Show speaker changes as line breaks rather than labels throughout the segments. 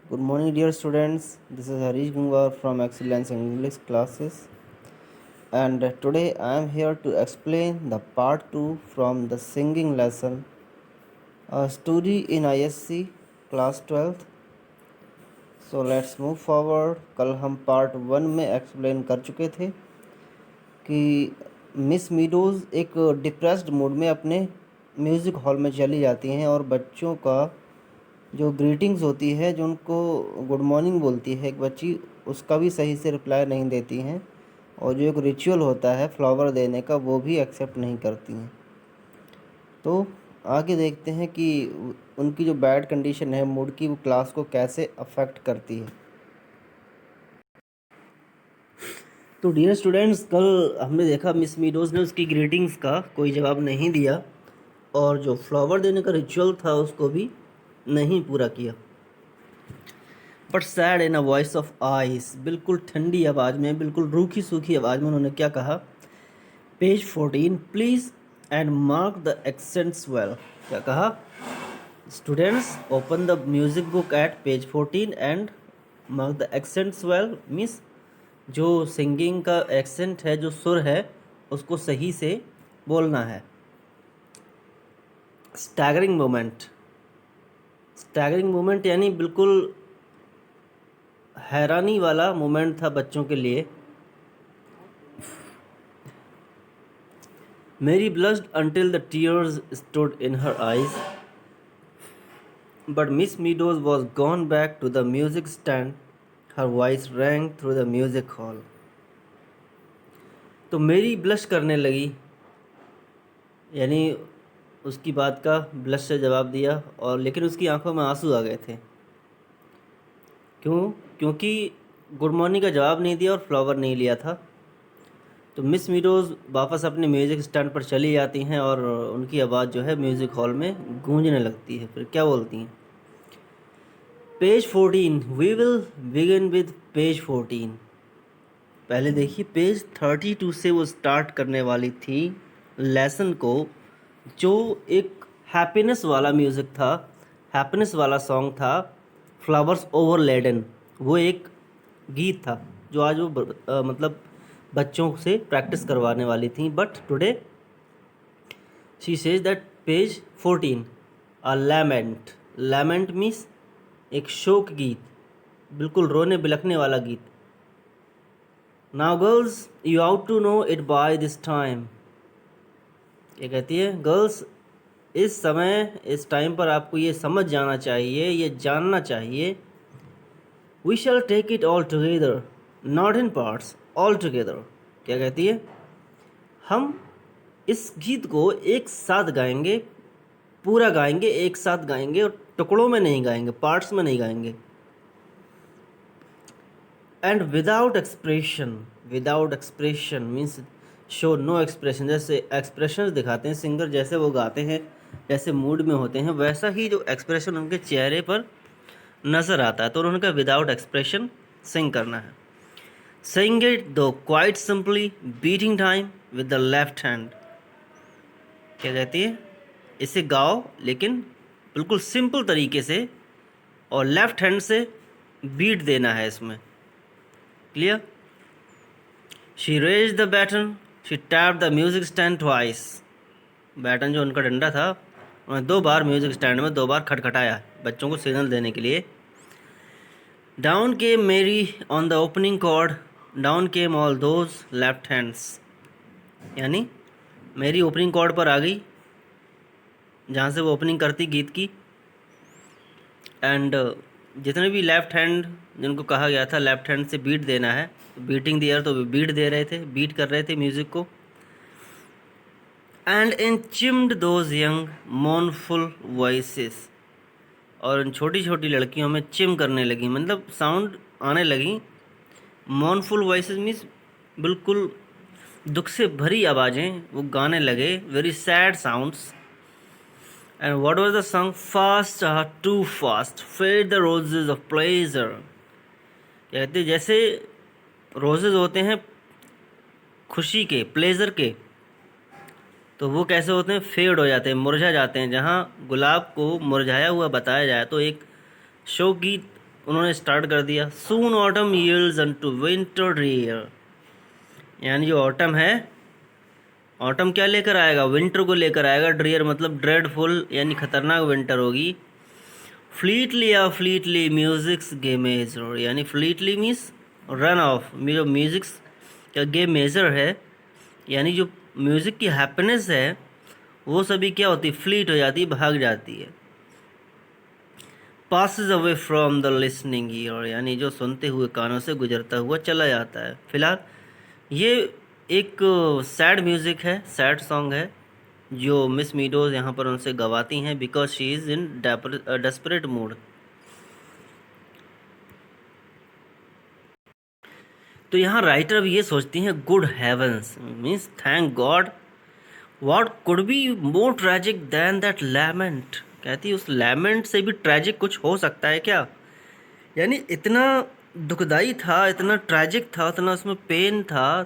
Good morning, dear students. This is Harish Gungwar from Excellence English classes, and today I am here to explain the part 2 from the singing lesson, a story in ISC class 12th. So let's move forward. कल हम part 1 में explain कर चुके थे कि miss meadows एक depressed mood में अपने म्यूज़िक हॉल में चली जाती हैं और बच्चों का जो ग्रीटिंग्स होती है, जो उनको गुड मॉर्निंग बोलती है एक बच्ची, उसका भी सही से रिप्लाई नहीं देती हैं, और जो एक रिचुअल होता है फ्लावर देने का वो भी एक्सेप्ट नहीं करती हैं। तो आगे देखते हैं कि उनकी जो बैड कंडीशन है मूड की, वो क्लास को कैसे अफेक्ट करती है। तो डियर स्टूडेंट्स, कल हमने देखा मिस मीडोज़ ने उसकी ग्रीटिंग्स का कोई जवाब नहीं दिया और जो फ्लावर देने का रिचुअल था उसको भी नहीं पूरा किया। But sad in a voice of ice, बिल्कुल ठंडी आवाज़ में, बिल्कुल रूखी सूखी आवाज़ में उन्होंने क्या कहा, page 14 please and mark the accents well. क्या कहा, students open the music book at page 14 and mark the accents well. Means जो सिंगिंग का एक्सेंट है, जो सुर है, उसको सही से बोलना है। स्टैगरिंग मोमेंट, स्टैगरिंग मोमेंट यानी बिल्कुल हैरानी वाला मोमेंट था बच्चों के लिए। Mary blushed until the tears stood in her eyes, but Miss Meadows was gone back to the music stand. Her voice rang through the music hall. तो मेरी ब्लश करने लगी, यानी उसकी बात का ब्लश से जवाब दिया, और लेकिन उसकी आंखों में आंसू आ गए थे। क्यों? क्योंकि गुड मॉर्निंग का जवाब नहीं दिया और फ्लावर नहीं लिया था। तो मिस मीडोज़ वापस अपने म्यूज़िक स्टैंड पर चली जाती हैं और उनकी आवाज़ जो है म्यूज़िक हॉल में गूंजने लगती है। फिर क्या बोलती हैं, page 14, we will begin with page 14। पहले देखिए, पेज 32 से वो स्टार्ट करने वाली थी लेसन को, जो एक हैप्पीनेस वाला म्यूज़िक था, हैप्पीनेस वाला सॉन्ग था, फ्लावर्स ओवर लेडन। वो एक गीत था जो आज वो मतलब बच्चों से प्रैक्टिस करवाने वाली थी। But today she says that page 14 a lament. Lament means एक शोक गीत, बिल्कुल रोने बिलखने वाला गीत। Now girls you ought to know it by this time. ये कहती है, गर्ल्स इस समय, इस टाइम पर आपको ये समझ जाना चाहिए, ये जानना चाहिए। We shall take it all together not in parts, all together. क्या कहती है, हम इस गीत को एक साथ गाएंगे, पूरा गाएंगे, एक साथ गाएंगे, और टुकड़ों में नहीं गाएंगे, पार्ट्स में नहीं गाएंगे। And without expression, without expression means show no expression. जैसे एक्सप्रेशन दिखाते हैं सिंगर, जैसे वो गाते हैं, जैसे मूड में होते हैं, वैसा ही जो एक्सप्रेशन उनके चेहरे पर नज़र आता है। तो उन्होंने कहा विदाउट एक्सप्रेशन सिंग करना है। सिंग इट दो quite simply beating time with the left hand. क्या कहती है, इसे गाओ लेकिन बिल्कुल सिंपल तरीके से, और लेफ्ट हैंड से बीट देना है इसमें। Clear? She raise the baton, she tap the music stand twice. Baton जो उनका डंडा था, उन्होंने 2 बार म्यूजिक स्टैंड में 2 बार खटखटाया बच्चों को सिग्नल देने के लिए। Down came Mary on the opening chord, down came all those left hands. यानी मेरी ओपनिंग कॉर्ड पर आ गई, जहाँ से वो ओपनिंग करती गीत की। एंड जितने भी लेफ्ट हैंड, जिनको कहा गया था लेफ्ट हैंड से बीट देना है, बीटिंग दी ईयर, तो बीट दे रहे थे, बीट कर रहे थे म्यूज़िक को। And in chimed those young mournful voices, और उन छोटी छोटी लड़कियों में चिम करने लगी, मतलब साउंड आने लगी। मोनफुल वॉइसेस मीन्स बिल्कुल दुख से भरी आवाज़ें, वो गाने लगे, very sad sounds. And what was the song? Fast, too fast, fade the roses of pleasure। कहते जैसे रोजेज होते हैं खुशी के, प्लेजर के, तो वो कैसे होते हैं, फेड हो जाते हैं, मुरझा जाते हैं। जहाँ गुलाब को मुरझाया हुआ बताया जाए तो एक शोक गीत उन्होंने स्टार्ट कर दिया। सून ऑटम यील्ड्स अनटू विंटर ड्रीयर, यानी जो ऑटम है, ऑटम क्या लेकर आएगा, विंटर को लेकर आएगा। ड्रीयर मतलब ड्रेडफुल, यानी खतरनाक विंटर होगी। फ्लीटली या फ्लीटली म्यूजिक्स गेम मेजर, यानी फ्लीटली मीन्स रन ऑफ, जो म्यूजिक्स का गेम मेजर है, यानी जो म्यूज़िक की हैप्पीनेस है वो सभी क्या होती है, फ्लीट हो जाती है, भाग जाती है। Passes away from the listening year, यानी जो सुनते हुए कानों से गुजरता हुआ चला जाता है। फिलहाल ये एक सैड म्यूज़िक है, सैड सॉन्ग है जो मिस मीडोज यहाँ पर उनसे गवाती हैं, because she is in desperate mood. तो यहाँ राइटर अब ये सोचती हैं, good heavens means thank God, what could be more tragic than that lament, कहती उस लैमेंट से भी ट्रेजिक कुछ हो सकता है क्या, यानी इतना दुखदाई था, इतना ट्रेजिक था, इतना उसमें पेन था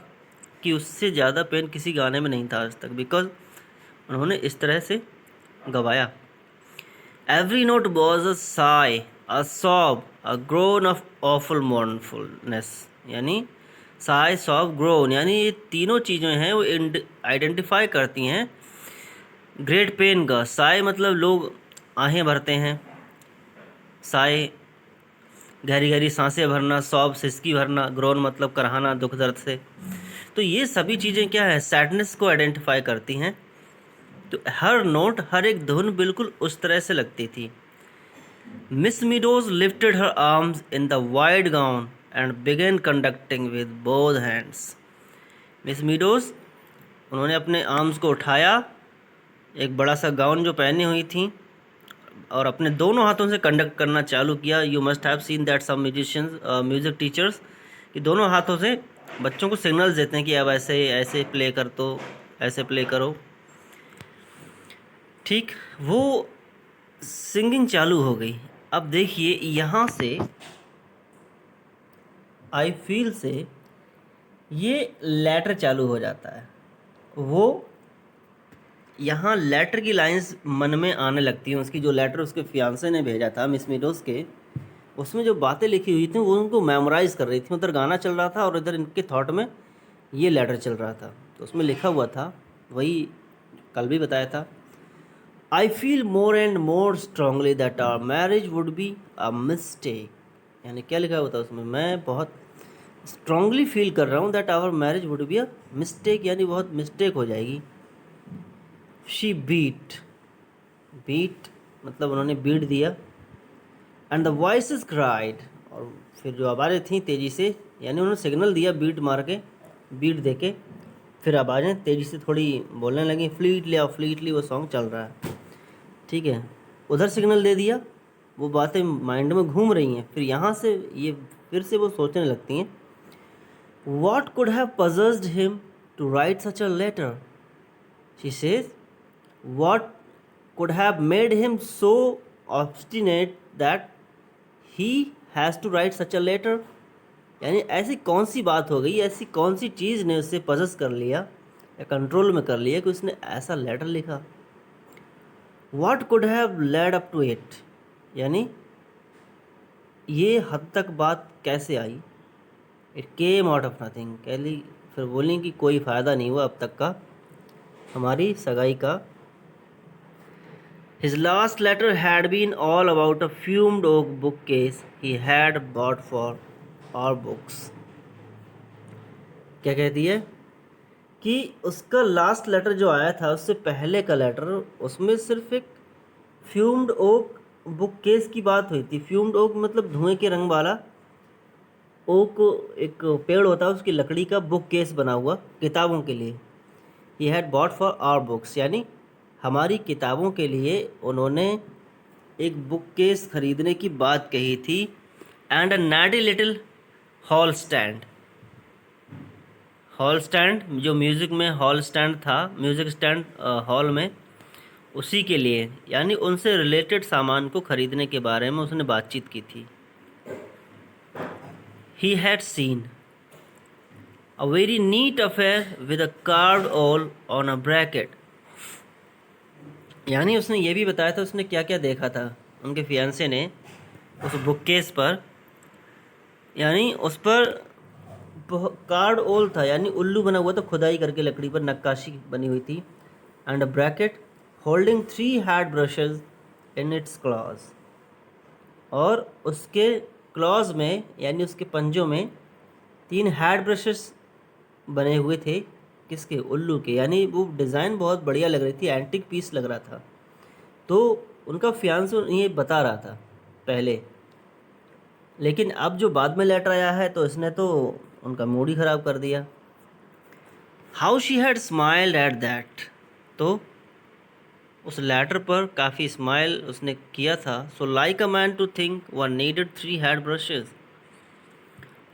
कि उससे ज़्यादा पेन किसी गाने में नहीं था आज तक, बिकॉज उन्होंने इस तरह से गवाया। Every note was a sigh, a sob, a groan of awful mournfulness, यानी साई, सॉब, ग्रोन, यानी ये तीनों चीज़ें हैं वो आइडेंटिफाई करती हैं ग्रेट पेन का। साई मतलब लोग आहें भरते हैं, साई गहरी गहरी सांसें भरना, सॉब सिसकी भरना, ग्रोन मतलब कराहना दुख दर्द से। तो ये सभी चीज़ें क्या है, सैडनेस को आइडेंटिफाई करती हैं। तो हर नोट, हर एक धुन बिल्कुल उस तरह से लगती थी। Miss Meadows lifted her arms in the wide gown and began conducting with both hands. Miss Meadows, उन्होंने अपने आर्म्स को उठाया, एक बड़ा सा गाउन जो पहनी हुई थी, और अपने दोनों हाथों से कंडक्ट करना चालू किया। You must have seen that some musicians, music teachers, कि दोनों हाथों से बच्चों को सिग्नल्स देते हैं कि अब ऐसे ऐसे प्ले कर, तो ऐसे प्ले करो। ठीक, वो सिंगिंग चालू हो गई। अब देखिए यहाँ से आई फील से ये लेटर चालू हो जाता है। वो यहाँ लेटर की लाइंस मन में आने लगती हैं, उसकी जो लेटर उसके फियांसे ने भेजा था मिस मीडोज के, उसमें जो बातें लिखी हुई थी वो उनको मेमोराइज़ कर रही थी। उधर गाना चल रहा था और इधर इनके थॉट में ये लेटर चल रहा था। तो उसमें लिखा हुआ था, वही कल भी बताया था, I feel more and more strongly that our marriage would be a mistake, यानी क्या लिखा हुआ था उसमें, मैं बहुत स्ट्रांगली फील कर रहा हूँ that our marriage would be a mistake, यानी बहुत मिस्टेक हो जाएगी। शी बीट, बीट मतलब उन्होंने बीट दिया, एंड द वॉइसेस क्राइड, और फिर जो आवाज़ें थीं तेज़ी से, यानी उन्होंने सिग्नल दिया बीट मार के, बीट दे के, फिर आवाज़ें तेज़ी से थोड़ी बोलने लगी। फ्लीटली और फ्लीटली वो सॉन्ग चल रहा है, ठीक है, उधर सिग्नल दे दिया, वो बातें माइंड में घूम रही हैं। फिर यहाँ से ये फिर से वो सोचने लगती हैं, what could have puzzled him to write such a letter, she says, what could have made him so obstinate that he has to write such a letter, यानी ऐसी कौन सी बात हो गई, ऐसी कौन सी चीज़ ने उससे पजस कर लिया या कंट्रोल में कर लिया कि उसने ऐसा लेटर लिखा। what could have led up to it, यानी ये हद तक बात कैसे आई, it came out of nothing, कहली फिर बोली कि कोई फ़ायदा नहीं हुआ अब तक का हमारी सगाई का। His last letter had been all about a fumed oak bookcase he had bought for our books. क्या कहती है कि उसका लास्ट लेटर जो आया था, उससे पहले का लेटर, उसमें सिर्फ एक फ्यूम्ड ओक बुक केस की बात हुई थी। फ्यूम्ड ओक मतलब धुएं के रंग वाला ओक, एक पेड़ होता है, उसकी लकड़ी का बुक केस बना हुआ किताबों के लिए। He had bought for our books, यानी हमारी किताबों के लिए उन्होंने एक बुक केस खरीदने की बात कही थी। And a needy little hall stand, hall stand जो म्यूज़िक में हॉल स्टैंड था, म्यूज़िक स्टैंड हॉल में, उसी के लिए, यानी उनसे रिलेटेड सामान को खरीदने के बारे में उसने बातचीत की थी। He had seen a very neat affair with a carved ओल ऑन अ ब्रैकेट, यानी उसने ये भी बताया था उसने क्या क्या देखा था, उनके फियांसे ने उस बुक केस पर यानी उस पर कार्ड ओल था, यानी उल्लू बना हुआ था, खुदाई करके लकड़ी पर नक्काशी बनी हुई थी। And a bracket holding 3 had brushes in its clause, और उसके क्लॉज में यानी उसके पंजों में 3 हैड ब्रशेस बने हुए थे। किसके? उल्लू के। यानी वो डिज़ाइन बहुत बढ़िया लग रही थी, एंटिक पीस लग रहा था। तो उनका फियांसे ये बता रहा था पहले, लेकिन अब जो बाद में लेटर आया है तो इसने तो उनका मूड ही ख़राब कर दिया। How she had smiled at that, तो उस लेटर पर काफ़ी स्माइल उसने किया था। So like a man to think one needed 3 had brushes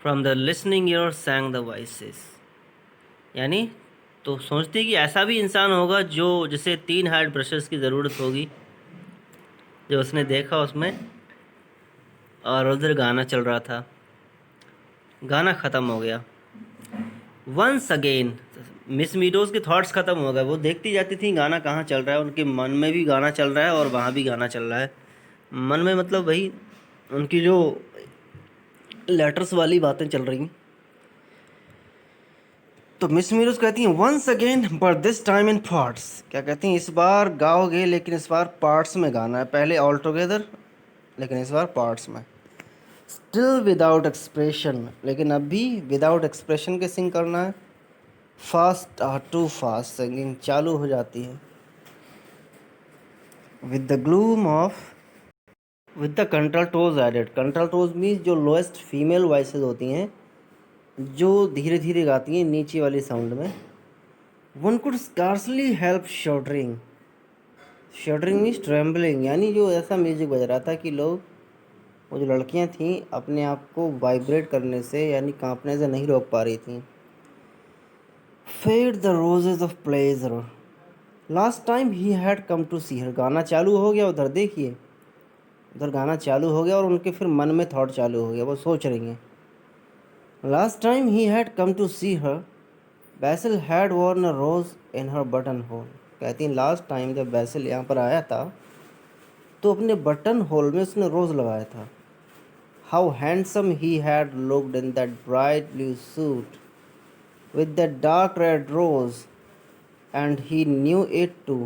from the listening ear sang the voices. यानी तो सोचते कि ऐसा भी इंसान होगा जो जिसे 3 हैड ब्रशेस की ज़रूरत होगी, जो उसने देखा उसमें। और उधर गाना चल रहा था, गाना ख़त्म हो गया। वंस अगेन मिस मीडोज़ के थॉट्स ख़त्म हो गए। वो देखती जाती थी गाना कहाँ चल रहा है, उनके मन में भी गाना चल रहा है और वहाँ भी गाना चल रहा है। मन में मतलब वही उनकी जो लेटर्स वाली बातें चल रही। तो मिस मीडोज़ कहती हैं once again but this time in parts. क्या कहती हैं? इस बार गाओगे लेकिन इस बार पार्ट्स में गाना है, पहले ऑल टुगेदर लेकिन इस बार पार्ट्स में। स्टिल विदाउट एक्सप्रेशन, लेकिन अब भी विदाउट एक्सप्रेशन के सिंग करना है। फास्ट टू फास्ट सिंगिंग चालू हो जाती है। With the gloom of with the contraltos added. Contraltos means जो लोएस्ट फीमेल वॉइसेस होती हैं, जो धीरे धीरे गाती हैं नीचे वाली साउंड में। One could scarcely help shuddering. Shuddering means trembling, यानी जो ऐसा म्यूजिक बज रहा था कि लोग, वो जो लड़कियां थीं, अपने आप को वाइब्रेट करने से यानी कांपने से नहीं रोक पा रही थीं। Fade the roses of pleasure. Last time he had come to see her. गाना चालू हो गया उधर, देखिए उधर गाना चालू हो गया और उनके फिर मन में थॉट चालू हो गया, वो सोच रही हैं। Last time he had come to see her Basil had worn a rose in her buttonhole. कहती हैं लास्ट टाइम जब बैसिल यहाँ पर आया था तो अपने बटन होल में उसने रोज़ लगाया था। How handsome he had looked in that bright blue suit with that dark red rose and he knew it too.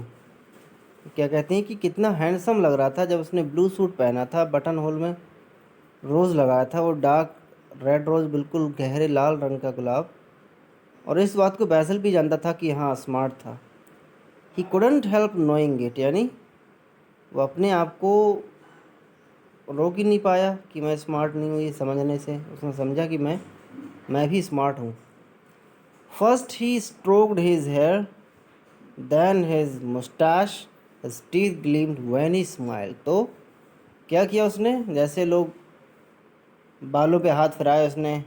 क्या कहते हैं कि कितना हैंडसम लग रहा था जब उसने ब्लू सूट पहना था, बटन होल में रोज़ लगाया था, वो डार्क रेड रोज़, बिल्कुल गहरे लाल रंग का गुलाब। और इस बात को बैसल भी जानता था कि हाँ स्मार्ट था। He couldn't help knowing it, यानी वो अपने आप को रोक ही नहीं पाया कि मैं स्मार्ट नहीं हूँ। ये समझने से उसने समझा कि मैं भी स्मार्ट हूँ। First he stroked his hair then his moustache his teeth gleamed when he smile. तो क्या किया उसने? जैसे लोग बालों पे हाथ फिराए उसने,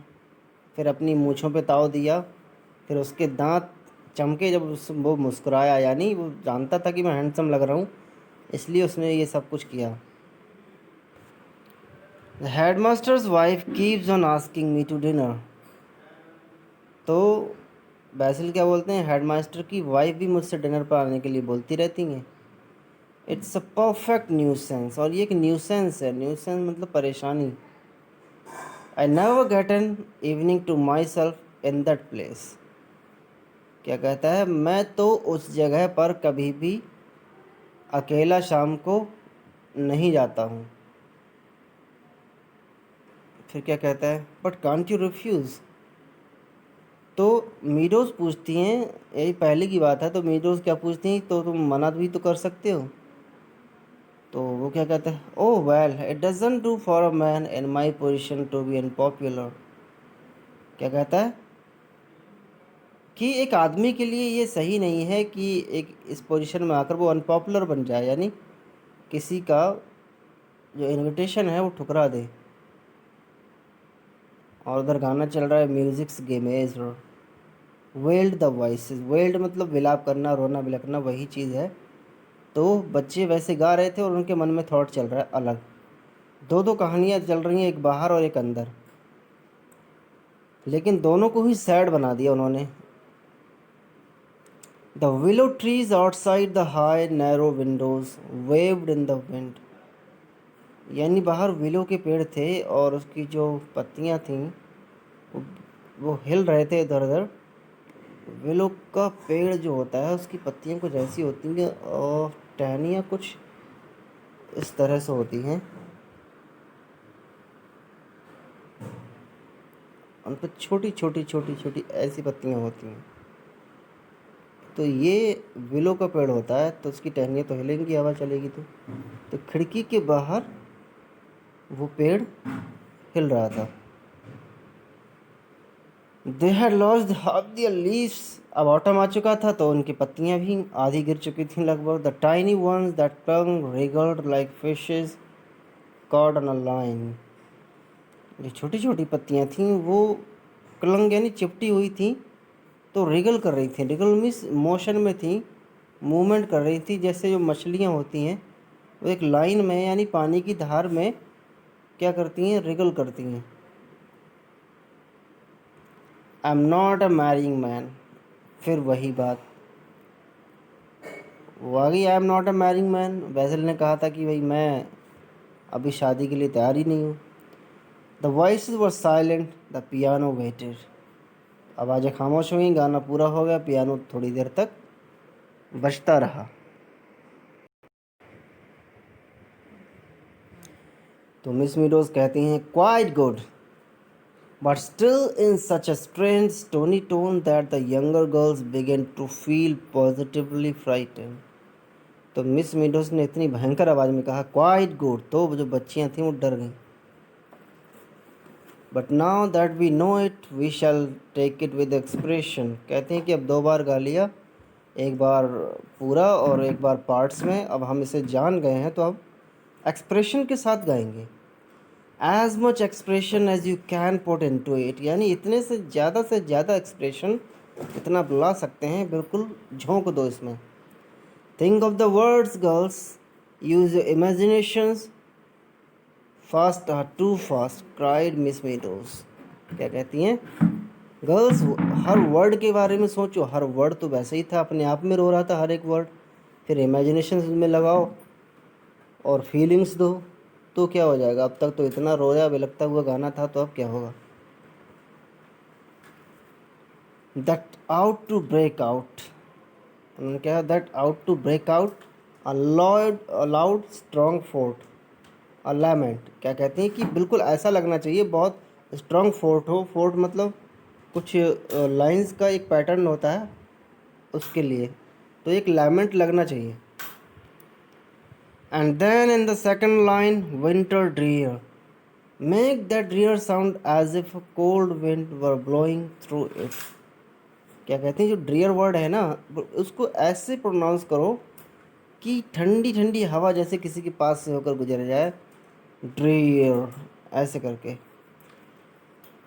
फिर अपनी मूँछों पे ताव दिया, फिर उसके दांत चमके जब वो मुस्कुराया। यानी वो जानता था कि मैं हैंडसम लग रहा हूँ, इसलिए उसने ये सब कुछ किया। The headmaster's wife keeps on asking me to dinner. तो बैसिल क्या बोलते हैं, हेडमास्टर की वाइफ भी मुझसे डिनर पर आने के लिए बोलती रहती हैं। इट्स अ परफेक्ट न्यूसेंस, और ये एक न्यूसेंस है। न्यूसेंस मतलब परेशानी। I never get an evening to myself in that place. क्या कहता है? मैं तो उस जगह पर कभी भी अकेला शाम को नहीं जाता हूँ। फिर क्या कहता है? But can't you refuse. तो मीडोज़ पूछती हैं, यही पहले की बात है, तो मीडोज़ क्या पूछती हैं, तो तुम मना भी तो कर सकते हो। तो वो क्या कहता है? Oh well it doesn't do for a man in my position to be unpopular. क्या कहता है कि एक आदमी के लिए ये सही नहीं है कि एक इस पोजीशन में आकर वो अनपॉपुलर बन जाए, यानी किसी का जो इनविटेशन है वो ठुकरा दे। और उधर गाना चल रहा है, music's gamut wailed the voices. Wailed मतलब विलाप करना, रोना बिलखना, वही चीज़ है। तो बच्चे वैसे गा रहे थे और उनके मन में थॉट चल रहा है अलग। दो दो कहानियाँ चल रही हैं, एक बाहर और एक अंदर, लेकिन दोनों को ही सैड बना दिया उन्होंने। The willow trees outside the high narrow Windows waived in the wind. यानी बाहर विलो के पेड़ थे और उसकी जो पत्तियां थीं वो वो हिल रहे थे इधर उधर। विलो का पेड़ जो होता है उसकी पत्तियां कुछ ऐसी होती हैं और टहनियाँ कुछ इस तरह से होती हैं, उन पर छोटी छोटी छोटी छोटी ऐसी पत्तियां होती हैं। तो ये विलो का पेड़ होता है, तो उसकी टहनियाँ तो हिलेंगी, हवा चलेगी तो खिड़की के बाहर वो पेड़ हिल रहा था। They had lost half their leaves, अब ऑटम आ चुका था तो उनकी पत्तियां भी आधी गिर चुकी थीं लगभग। The tiny ones that clung wriggled like fishes caught on a line, जो छोटी छोटी पत्तियां थीं वो क्लंग यानी चिपटी हुई थी, तो रिगल कर रही थी। रिगल मीन्स मोशन में थी, मूवमेंट कर रही थी, जैसे जो मछलियाँ होती हैं वो एक लाइन में यानी पानी की धार में क्या करती हैं, रिगल करती हैं। I am not a marrying man, फिर वही बात वो आ गई, I am not a marrying man. Basil ने कहा था कि भाई मैं अभी शादी के लिए तैयार ही नहीं हूँ। The voices were silent, the piano waited, आवाज़ें खामोश हुई, गाना पूरा हो गया, पियानो थोड़ी देर तक बजता रहा। तो मिस मीडोज कहती हैं quite good but still in such a strange stony tone that the younger girls began to feel positively frightened। तो मिस मीडोज ने इतनी भयंकर आवाज़ में कहा क्वाइट गुड, तो जो बच्चियां थीं वो डर गईं। But now that we know it we shall take it with expression, कहते हैं कि अब 2 बार गा लिया, एक बार पूरा और एक बार पार्ट्स में, अब हम इसे जान गए हैं तो अब एक्सप्रेशन के साथ गाएंगे। As much expression as you can put into it, यानी इतने से ज़्यादा एक्सप्रेशन इतना ला सकते हैं, बिल्कुल झोंक दो इसमें। Think of the words girls, use your imaginations, fast are too fast, cried Miss Meadows. क्या कहती हैं गर्ल्स, हर वर्ड के बारे में सोचो, हर वर्ड तो वैसे ही था, अपने आप में रो रहा था हर एक वर्ड, फिर इमेजिनेशन में लगाओ और फीलिंग्स दो, तो क्या हो जाएगा। अब तक तो इतना रोया बिलखता हुआ गाना था, तो अब क्या होगा। That out to break out, उन्होंने क्या है, that out to break out aloud strong forte a lament. क्या कहते हैं कि बिल्कुल ऐसा लगना चाहिए, बहुत स्ट्रॉन्ग फोर्ट हो, फोर्ट मतलब कुछ लाइंस का एक पैटर्न होता है उसके लिए, तो एक लैमेंट लगना चाहिए। And then in the second line winter drear, make that drear sound as if cold wind were blowing through it. क्या कहते हैं जो ड्रीयर वर्ड है ना, उसको ऐसे प्रोनाउंस करो कि ठंडी ठंडी हवा जैसे किसी के पास से होकर गुजर जाए, ड्रीयर ऐसे करके।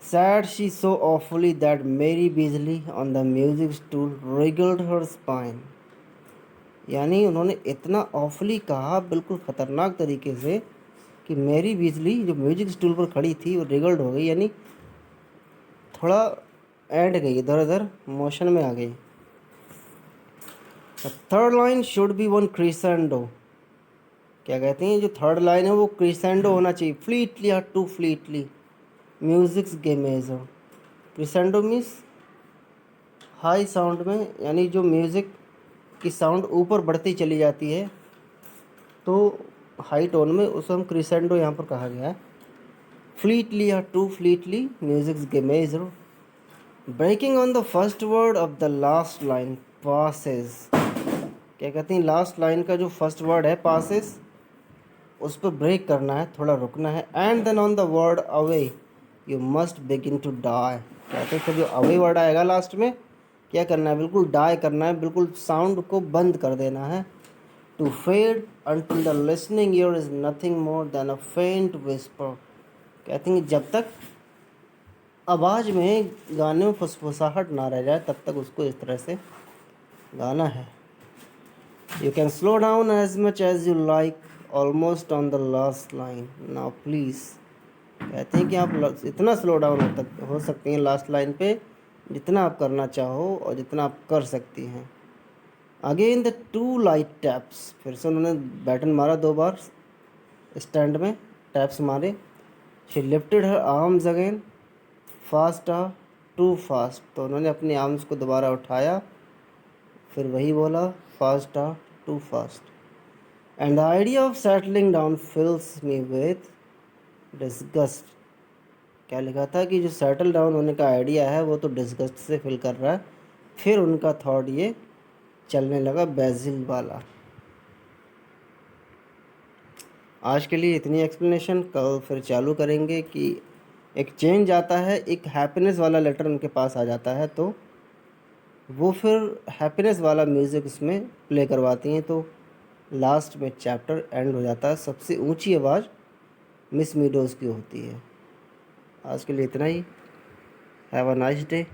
Sad she so awfully that मेरी बिजली on the music stool रिगल्ड her spine, यानी उन्होंने इतना ऑफुली कहा, बिल्कुल ख़तरनाक तरीके से, कि मेरी बिजली जो म्यूजिक स्टूल पर खड़ी थी वो रिगल्ड हो गई, यानी थोड़ा एंड गई, इधर उधर मोशन में आ गई। The third line should be one crescendo, क्या कहते हैं जो थर्ड लाइन है वो क्रिसेंडो होना चाहिए, फ्लीटली या too fleetly music's gamut. Crescendo means high sound में, यानी जो म्यूज़िक की साउंड ऊपर बढ़ती चली जाती है, तो हाई टोन में उसे हम क्रिसेंडो यहाँ पर कहा गया है। फ्लीटली या too fleetly music's gamut, breaking on the first word of the last line passes. क्या कहते हैं लास्ट लाइन का जो फर्स्ट वर्ड है पासेस, उस पर ब्रेक करना है, थोड़ा रुकना है। And then on the word away you must begin to die, कहते हैं फिर जो अवे वर्ड आएगा लास्ट में क्या करना है, बिल्कुल डाई करना है, बिल्कुल साउंड को बंद कर देना है। To fade until the listening ear is nothing more than a faint whisper, कहते हैं जब तक आवाज़ में गाने में फुसफुसाहट ना रह जाए तब तक उसको इस तरह से गाना है। You can slow down as much as you like almost on the last line now please, कहते हैं कि आप इतना स्लो डाउन हो सकती हैं लास्ट लाइन पे जितना आप करना चाहो और जितना आप कर सकती हैं। Again the two light taps, फिर से उन्होंने बैटन मारा 2 बार स्टैंड में, टैप्स मारे। She lifted her arms again faster too fast, तो उन्होंने अपनी आर्म्स को दोबारा उठाया, फिर वही बोला faster too fast. And the idea of settling down fills me with disgust. क्या लिखा था कि जो सेटल डाउन होने का आइडिया है वो तो डिस्गस्ट से फिल कर रहा है। फिर उनका थॉट ये चलने लगा बेजिल वाला। आज के लिए इतनी एक्सप्लेनेशन, कल फिर चालू करेंगे कि एक चेंज आता है, एक हैप्पीनेस वाला लेटर उनके पास आ जाता है, तो वो फिर हैप्पीनेस वाला म्यूज़िक उसमें प्ले करवाती हैं, तो लास्ट में चैप्टर एंड हो जाता है। सबसे ऊंची आवाज़ मिस मीडोज़ की होती है। आज के लिए इतना ही। Have a nice day.